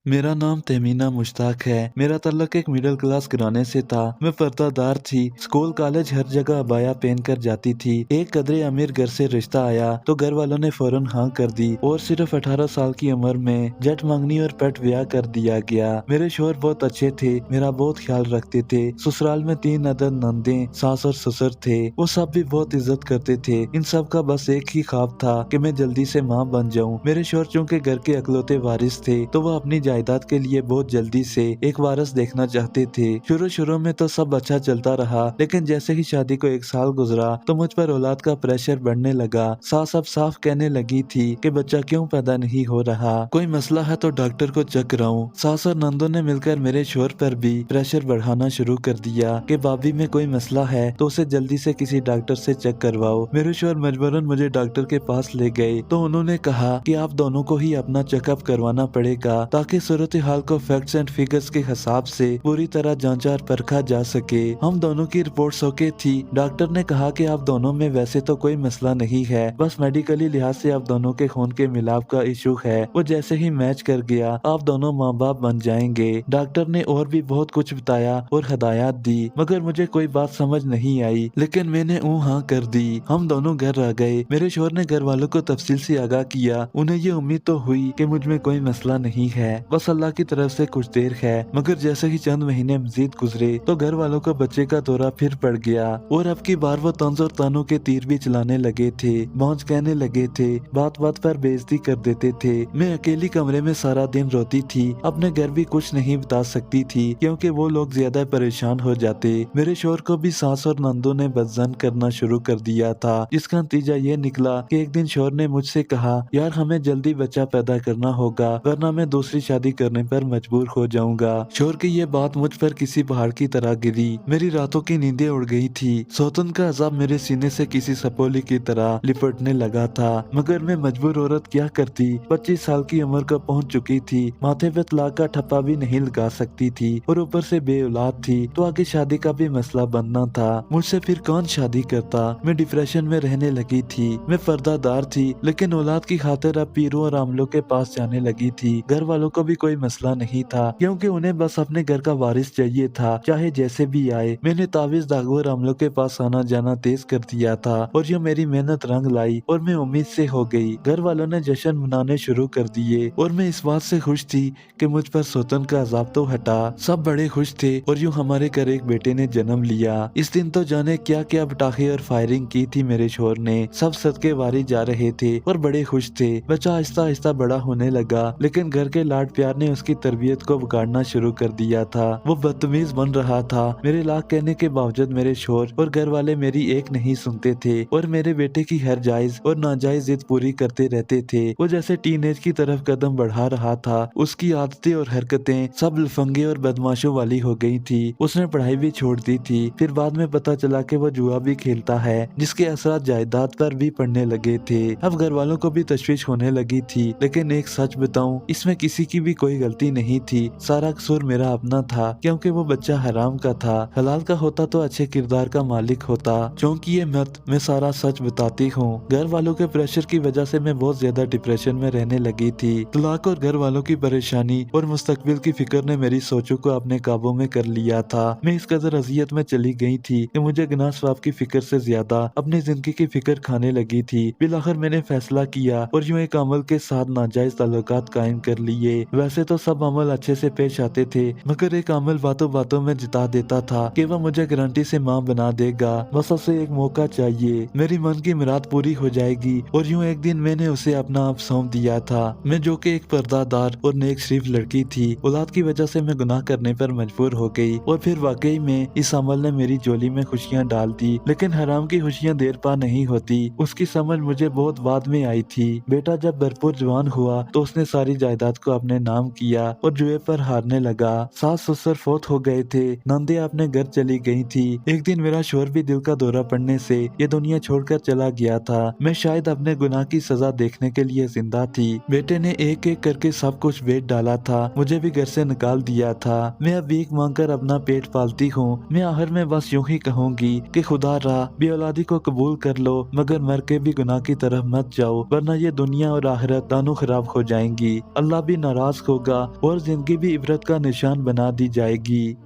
मेरा नाम तहमीना मुश्ताक है। मेरा ताल्लुक एक मिडिल क्लास घराने से था। मैं पर्दादार थी। स्कूल कॉलेज हर जगह अबाया पहन कर जाती थी। एक कदरे अमीर घर से रिश्ता आया तो घर वालों ने फौरन हाँ कर दी और सिर्फ 18 साल की उम्र में जट मंगनी और पेट ब्याह कर दिया गया। मेरे शोहर बहुत अच्छे थे, मेरा बहुत ख्याल रखते थे। ससुराल में 3 अदद नंदे, सास और ससुर थे। वो सब भी बहुत इज्जत करते थे। इन सब का बस एक ही ख्वाब था कि मैं जल्दी से माँ बन जाऊं। मेरे शोहर चूंकि घर के अकलौते वारिस थे तो वो अपनी जायदाद के लिए बहुत जल्दी से एक वारिस देखना चाहते थे। शुरू शुरू में तो सब अच्छा चलता रहा, लेकिन जैसे ही शादी को 1 साल गुजरा तो मुझ पर औलाद का प्रेशर बढ़ने लगा। सास अब साफ कहने लगी थी कि बच्चा क्यों पैदा नहीं हो रहा, कोई मसला है तो डॉक्टर को चेक कराऊं। सास और नंदों ने मिलकर मेरे शोहर पर भी प्रेशर बढ़ाना शुरू कर दिया कि भाभी में कोई मसला है तो उसे जल्दी से किसी डॉक्टर से चेक करवाओ। मेरे शोहर मजबूरन मुझे डॉक्टर के पास ले गए तो उन्होंने कहा कि आप दोनों को ही अपना चेकअप करवाना पड़ेगा ताकि सूरत हाल को फैक्ट्स एंड फिगर्स के हिसाब से पूरी तरह जांचा और परखा जा सके। हम दोनों की रिपोर्ट्स ओके थी। डॉक्टर ने कहा कि आप दोनों में वैसे तो कोई मसला नहीं है, बस मेडिकली लिहाज से आप दोनों के खून के मिलाप का इशू है। वो जैसे ही मैच कर गया आप दोनों माँ बाप बन जाएंगे। डॉक्टर ने और भी बहुत कुछ बताया और हदायत दी, मगर मुझे कोई बात समझ नहीं आई, लेकिन मैंने हाँ कर दी। हम दोनों घर आ गए। मेरे शोहर ने घर वालों को तफसील से आगाह किया। उन्हें ये उम्मीद तो हुई कि मुझ में कोई मसला नहीं है, बस अल्लाह की तरफ से कुछ देर है। मगर जैसे ही चंद महीने मजीद गुजरे तो घर वालों को बच्चे का दौरा फिर पड़ गया और अब की बार वो तंज और तानों के तीर भी चलाने लगे थे। मौज कहने लगे थे, बात बात पर बेइज्जती कर देते थे। मैं अकेली कमरे में सारा दिन रोती थी। अपने घर भी कुछ नहीं बता सकती थी क्योंकि वो लोग ज्यादा परेशान हो जाते। मेरे शोहर को भी सास और नंदों ने बदजन करना शुरू कर दिया था, जिसका नतीजा ये निकला कि एक दिन शोहर ने मुझसे कहा, यार हमें जल्दी बच्चा पैदा करना होगा वरना मैं दूसरी शादी करने पर मजबूर हो जाऊंगा। शोहर की ये बात मुझ पर किसी पहाड़ की तरह गिरी। मेरी रातों की नींदें उड़ गई थी। सौतन का अजाब मेरे सीने से किसी सपोली की तरह लिपटने लगा था, मगर मैं मजबूर औरत क्या करती। 25 साल की उम्र का पहुंच चुकी थी, माथे पे तलाक का ठप्पा भी नहीं लगा सकती थी और ऊपर से बे औलाद थी तो आगे शादी का भी मसला बनना था। मुझसे फिर कौन शादी करता। मैं डिप्रेशन में रहने लगी थी। मैं पर्दादार थी लेकिन औलाद की खातिर अब पीरों और आमलों के पास जाने लगी थी। घर वालों को भी कोई मसला नहीं था क्योंकि उन्हें बस अपने घर का वारिस चाहिए था, चाहे जैसे भी आए। मैंने तावीज दागो और अमलों के पास आना जाना तेज कर दिया था और जो मेरी मेहनत रंग लाई और मैं उम्मीद से हो गई। घर वालों ने जश्न मनाने शुरू कर दिए और मैं इस बात से खुश थी कि मुझ पर सौतन का अजाब तो हटा। सब बड़े खुश थे और यूं हमारे घर एक बेटे ने जन्म लिया। इस दिन तो जाने क्या क्या पटाखे और फायरिंग की थी मेरे शोहर ने। सब सदके वारी जा रहे थे और बड़े खुश थे। बच्चा आहिस्ता आहिस्ता बड़ा होने लगा, लेकिन घर के लाड प्यार ने उसकी तरबियत को बिगाड़ना शुरू कर दिया था। वो बदतमीज बन रहा था। मेरे लाख कहने के बावजूद मेरे शोहर और घर वाले मेरी एक नहीं सुनते थे और मेरे बेटे की हर जायज और नाजायज जिद पूरी करते रहते थे। वो जैसे टीनेज की तरफ कदम बढ़ा रहा था। उसकी आदतें और हरकतें सब लफंगे और बदमाशों वाली हो गई थी। उसने पढ़ाई भी छोड़ दी थी। फिर बाद में पता चला कि वो जुआ भी खेलता है, जिसके असर जायदाद पर भी पड़ने लगे थे। अब घर वालों को भी तशवीश होने लगी थी, लेकिन एक सच बताऊं, इसमें किसी की भी कोई गलती नहीं थी। सारा कसूर मेरा अपना था क्योंकि वो बच्चा हराम का था। हलाल का होता तो अच्छे किरदार का मालिक होता। चूंकि ये मत मैं सारा सच बताती हूँ। घर वालों के प्रेशर की वजह से मैं बहुत ज्यादा डिप्रेशन में रहने लगी थी। तलाक और घर वालों की परेशानी और मुस्तकबिल की फिक्र ने मेरी सोचों को अपने काबू में कर लिया था। मैं इस कदर अजियत में चली गई थी कि मुझे गुनाह सवाब की फिक्र से ज्यादा अपनी जिंदगी की फिक्र खाने लगी थी। बिलाखिर मैंने फैसला किया और यूं एक अमल के साथ नाजायज ताल्लुकात कायम कर लिए। वैसे तो सब अमल अच्छे से पेश आते थे, मगर एक अमल बातों बातों में जिता देता था कि वह मुझे गारंटी से माँ बना देगा। बस उसे एक मौका चाहिए, मेरी मन की मुराद पूरी हो जाएगी। और यूं एक दिन मैंने उसे अपना आप सौंप दिया था। मैं जो कि एक पर्दादार और नेक शरीफ लड़की थी, औलाद की वजह से मैं गुनाह करने पर मजबूर हो गई और फिर वाकई में इस अमल ने मेरी झोली में खुशियाँ डाल दी। लेकिन हराम की खुशियाँ देर पा नहीं होती। उसकी समझ मुझे बहुत बाद में आई थी। बेटा जब भरपूर जवान हुआ तो उसने सारी जायदाद को अपने नाम किया और जुए पर हारने लगा। सास ससुर फौत हो गए थे। नंदे अपने घर चली गई थी। एक दिन मेरा शोहर भी दिल का दौरा पड़ने से ये दुनिया छोड़कर चला गया था। मैं शायद अपने गुनाह की सजा देखने के लिए जिंदा थी। बेटे ने एक एक करके सब कुछ बेच डाला था। मुझे भी घर से निकाल दिया था। मैं अब भीख मांगकर अपना पेट पालती हूँ। मैं आखिर में बस यूं ही कहूंगी कि खुदा रहा बे औलादी को कबूल कर लो, मगर मर के भी गुनाह की तरफ मत जाओ, वरना ये दुनिया और आखिरत दोनों खराब हो जाएंगी। अल्लाह भी नाराज मास्क होगा और जिंदगी भी इबरत का निशान बना दी जाएगी।